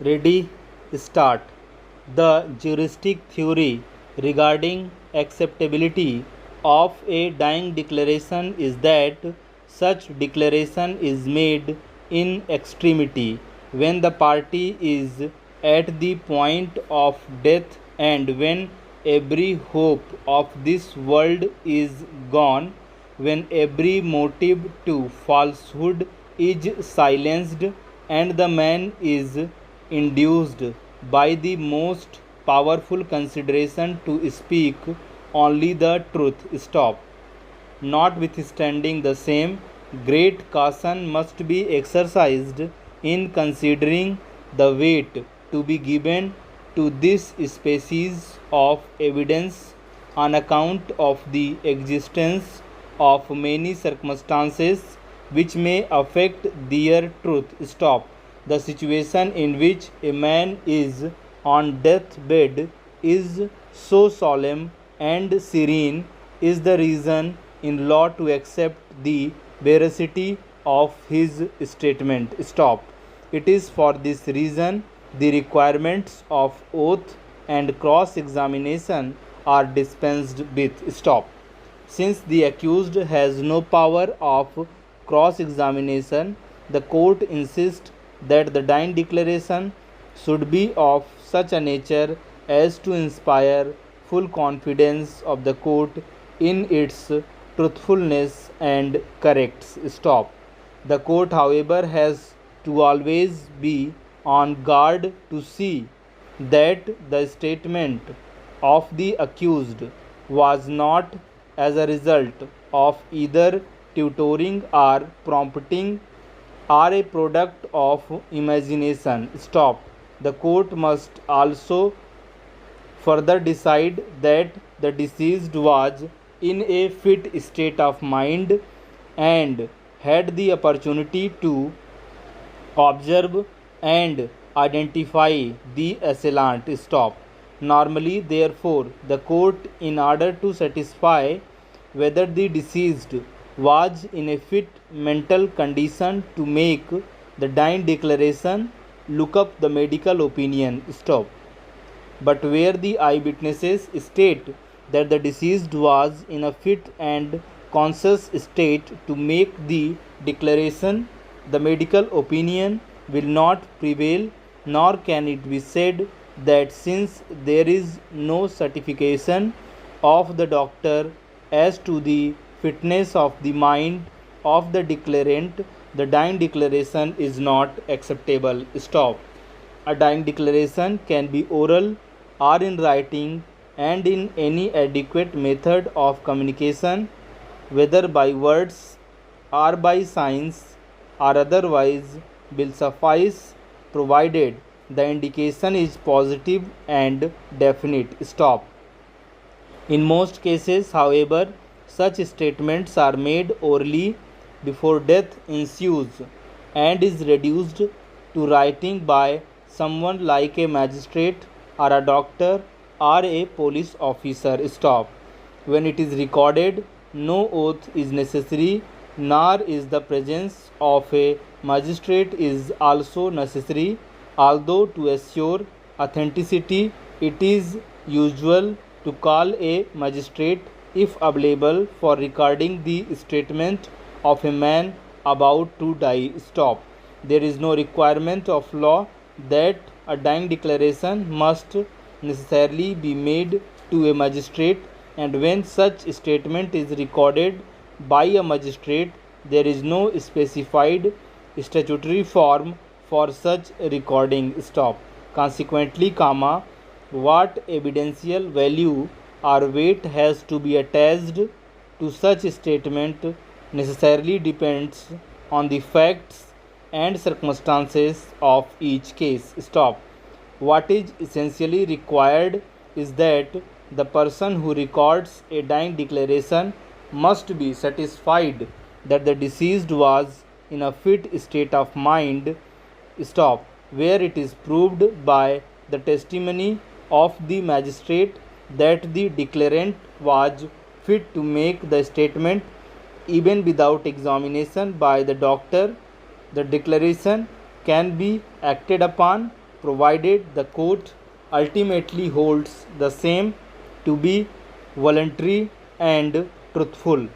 Ready, start. The juristic theory regarding acceptability of a dying declaration is that such declaration is made in extremity when the party is at the point of death and when every hope of this world is gone, when every motive to falsehood is silenced and the man is induced by the most powerful consideration to speak only the truth. Stop. Notwithstanding the same, great caution must be exercised in considering the weight to be given to this species of evidence on account of the existence of many circumstances which may affect their truth. Stop. The situation in which a man is on deathbed is so solemn and serene is the reason in law to accept the veracity of his statement. Stop. It is for this reason the requirements of oath and cross examination are dispensed with. Stop. Since the accused has no power of cross examination, the court insists that the dying declaration should be of such a nature as to inspire full confidence of the court in its truthfulness and corrects. Stop. The court, however, has to always be on guard to see that the statement of the accused was not as a result of either tutoring or prompting are a product of imagination. Stop. The court must also further decide that the deceased was in a fit state of mind and had the opportunity to observe and identify the assailant. Stop. Normally, therefore, the court, in order to satisfy whether the deceased was in a fit mental condition to make the dying declaration, look up the medical opinion. Stop. But where the eyewitnesses state that the deceased was in a fit and conscious state to make the declaration, the medical opinion will not prevail, nor can it be said that since there is no certification of the doctor as to the fitness of the mind of the declarant, the dying declaration is not acceptable. Stop. A dying declaration can be oral or in writing, and in any adequate method of communication, whether by words or by signs or otherwise, will suffice provided the indication is positive and definite. Stop. In most cases, however, such statements are made orally before death ensues and is reduced to writing by someone like a magistrate or a doctor or a police officer. Stop. When it is recorded, no oath is necessary, nor is the presence of a magistrate is also necessary, although to assure authenticity it is usual to call a magistrate if available for recording the statement of a man about to die. Stop. There is no requirement of law that a dying declaration must necessarily be made to a magistrate, and when such statement is recorded by a magistrate, there is no specified statutory form for such recording. Stop. Consequently, what evidential value or weight has to be attached to such statement necessarily depends on the facts and circumstances of each case. Stop. What is essentially required is that the person who records a dying declaration must be satisfied that the deceased was in a fit state of mind. Stop. Where it is proved by the testimony of the magistrate that the declarant was fit to make the statement even without examination by the doctor, the declaration can be acted upon provided the court ultimately holds the same to be voluntary and truthful.